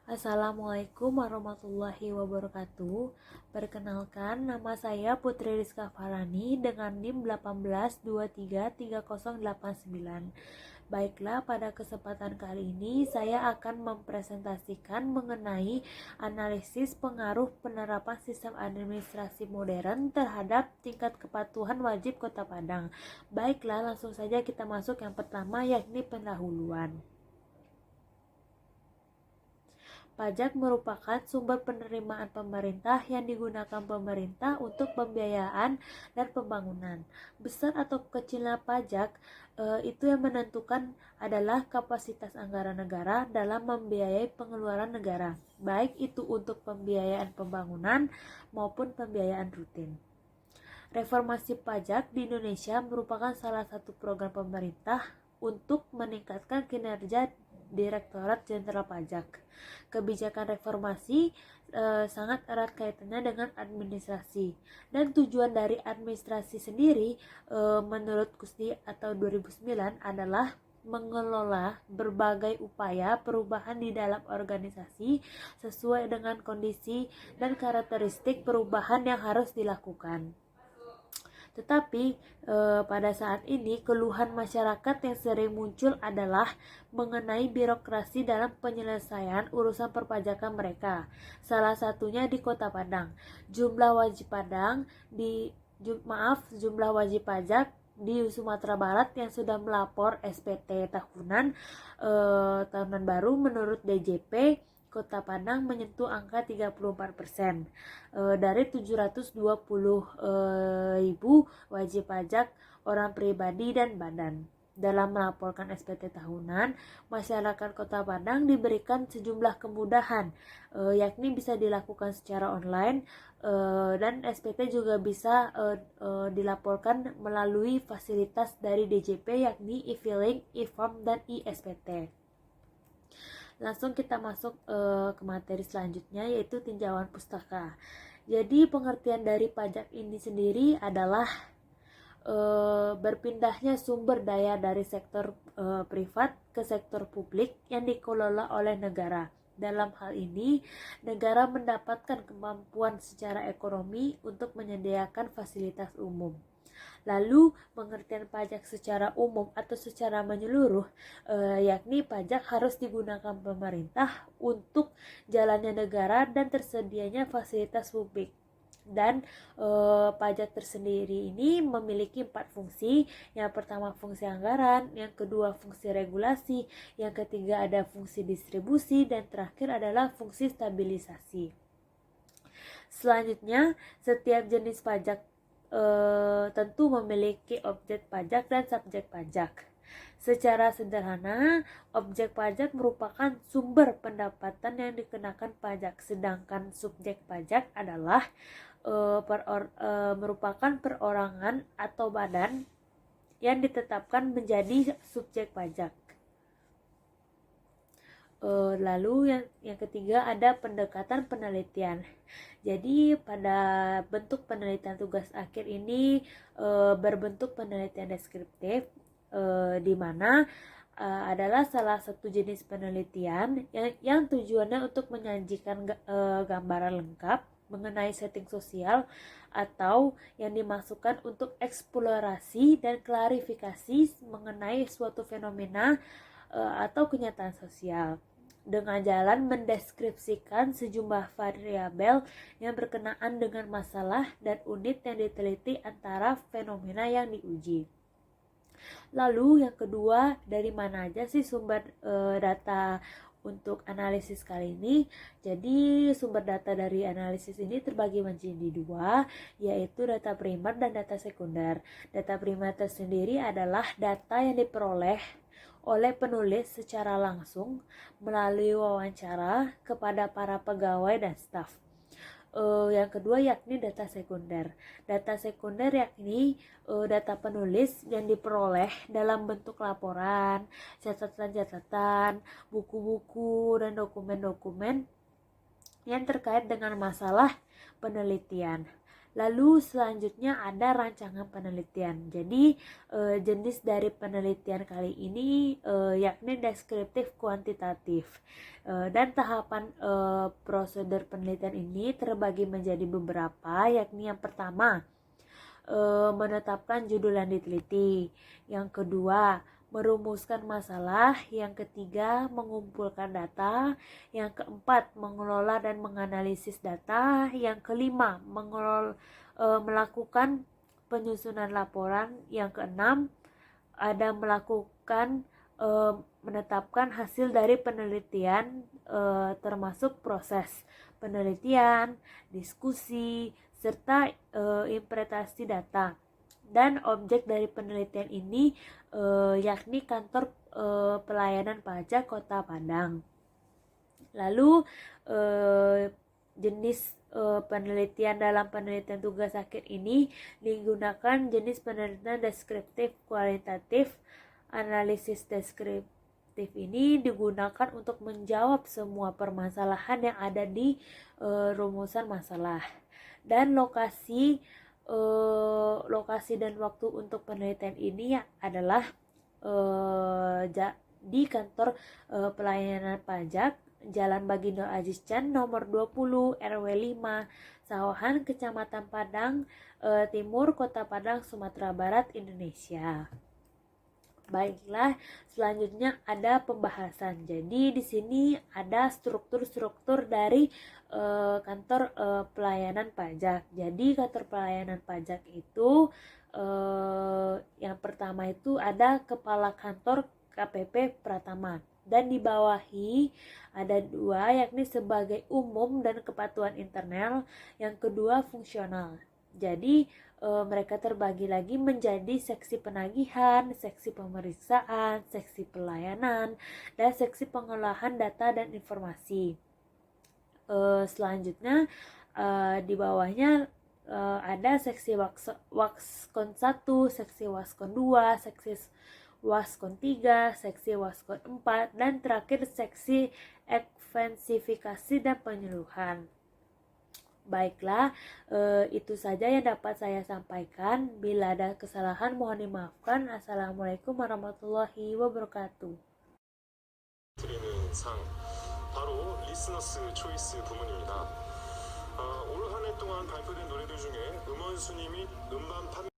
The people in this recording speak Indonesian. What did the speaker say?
Assalamualaikum warahmatullahi wabarakatuh. Perkenalkan, nama saya Putri Rizka Farani dengan NIM 18233089. Baiklah, pada kesempatan kali ini saya akan mempresentasikan mengenai analisis pengaruh penerapan sistem administrasi modern terhadap tingkat kepatuhan wajib Kota Padang. Baiklah, langsung saja kita masuk yang pertama, yakni pendahuluan. Pajak merupakan sumber penerimaan pemerintah yang digunakan pemerintah untuk pembiayaan dan pembangunan. Besar atau kecilnya pajak itu yang menentukan adalah kapasitas anggaran negara dalam membiayai pengeluaran negara, baik itu untuk pembiayaan pembangunan maupun pembiayaan rutin. Reformasi pajak di Indonesia merupakan salah satu program pemerintah untuk meningkatkan kinerja Direktorat Jenderal Pajak. Kebijakan reformasi sangat erat kaitannya dengan administrasi, dan tujuan dari administrasi sendiri menurut KUSDI atau 2009 adalah mengelola berbagai upaya perubahan di dalam organisasi sesuai dengan kondisi dan karakteristik perubahan yang harus dilakukan. Tetapi pada saat ini keluhan masyarakat yang sering muncul adalah mengenai birokrasi dalam penyelesaian urusan perpajakan mereka. Salah satunya di Kota Padang. Jumlah wajib pajak di Sumatera Barat yang sudah melapor SPT tahunan baru menurut DJP Kota Padang menyentuh angka 34%. Dari 720.000 wajib pajak orang pribadi dan badan. Dalam melaporkan SPT tahunan, masyarakat Kota Padang diberikan sejumlah kemudahan, yakni bisa dilakukan secara online, dan SPT juga bisa dilaporkan melalui fasilitas dari DJP, yakni e-filing, e-form, dan e-SPT. Langsung kita masuk ke materi selanjutnya, yaitu tinjauan pustaka. Jadi pengertian dari pajak ini sendiri adalah berpindahnya sumber daya dari sektor privat ke sektor publik yang dikelola oleh negara. Dalam hal ini, negara mendapatkan kemampuan secara ekonomi untuk menyediakan fasilitas umum. Lalu, pengertian pajak secara umum atau secara menyeluruh, yakni pajak harus digunakan pemerintah untuk jalannya negara dan tersedianya fasilitas publik. Dan pajak tersendiri ini memiliki 4 fungsi. Yang pertama fungsi anggaran, yang kedua fungsi regulasi, yang ketiga ada fungsi distribusi, dan terakhir adalah fungsi stabilisasi. Selanjutnya, setiap jenis pajak tentu memiliki objek pajak dan subjek pajak. Secara sederhana, objek pajak merupakan sumber pendapatan yang dikenakan pajak, sedangkan subjek pajak adalah merupakan perorangan atau badan yang ditetapkan menjadi subjek pajak. Lalu yang ketiga ada pendekatan penelitian. Jadi pada bentuk penelitian tugas akhir ini berbentuk penelitian deskriptif, di mana adalah salah satu jenis penelitian yang tujuannya untuk menyajikan gambaran lengkap mengenai setting sosial atau yang dimasukkan untuk eksplorasi dan klarifikasi mengenai suatu fenomena atau kenyataan sosial, dengan jalan mendeskripsikan sejumlah variabel yang berkenaan dengan masalah dan unit yang diteliti antara fenomena yang diuji. Lalu yang kedua, dari mana aja sih sumber data untuk analisis kali ini? Jadi sumber data dari analisis ini terbagi menjadi dua, yaitu data primer dan data sekunder. Data primer tersendiri adalah data yang diperoleh oleh penulis secara langsung melalui wawancara kepada para pegawai dan staf. Yang kedua yakni data sekunder. Data sekunder yakni data penulis yang diperoleh dalam bentuk laporan, catatan-catatan, buku-buku, dan dokumen-dokumen yang terkait dengan masalah penelitian. Lalu selanjutnya ada rancangan penelitian. Jadi jenis dari penelitian kali ini yakni deskriptif kuantitatif. Dan tahapan prosedur penelitian ini terbagi menjadi beberapa, yakni yang pertama menetapkan judul yang diteliti, yang kedua merumuskan masalah, yang ketiga mengumpulkan data, yang keempat mengelola dan menganalisis data, yang kelima melakukan penyusunan laporan, yang keenam ada melakukan menetapkan hasil dari penelitian termasuk proses penelitian, diskusi, serta interpretasi data. Dan objek dari penelitian ini yakni kantor pelayanan pajak Kota Padang. Lalu jenis penelitian dalam penelitian tugas akhir ini digunakan jenis penelitian deskriptif kualitatif. Analisis deskriptif ini digunakan untuk menjawab semua permasalahan yang ada di rumusan masalah. Dan lokasi dan waktu untuk penelitian ini adalah di kantor pelayanan pajak Jalan Bagindo Aziz Chan nomor 20 RW 5 Sawahan Kecamatan Padang Timur Kota Padang Sumatera Barat Indonesia. Baiklah, selanjutnya ada pembahasan. Jadi di sini ada struktur-struktur dari kantor pelayanan pajak. Jadi kantor pelayanan pajak itu yang pertama itu ada kepala kantor KPP Pratama, dan dibawahi ada dua, yakni sebagai umum dan kepatuhan internal, yang kedua fungsional. Jadi mereka terbagi lagi menjadi seksi penagihan, seksi pemeriksaan, seksi pelayanan, dan seksi pengolahan data dan informasi. Selanjutnya di bawahnya ada seksi Waskon 1, seksi Waskon 2, seksi Waskon 3, seksi Waskon 4, dan terakhir seksi ekstensifikasi dan penyuluhan. Baiklah, itu saja yang dapat saya sampaikan. Bila ada kesalahan mohon dimaafkan. Assalamualaikum warahmatullahi wabarakatuh. 드리는 상 바로 리스너스 초이스 부문입니다. 올 한 해 동안 발표된 노래들 중에 음원 순위 및 음반 판매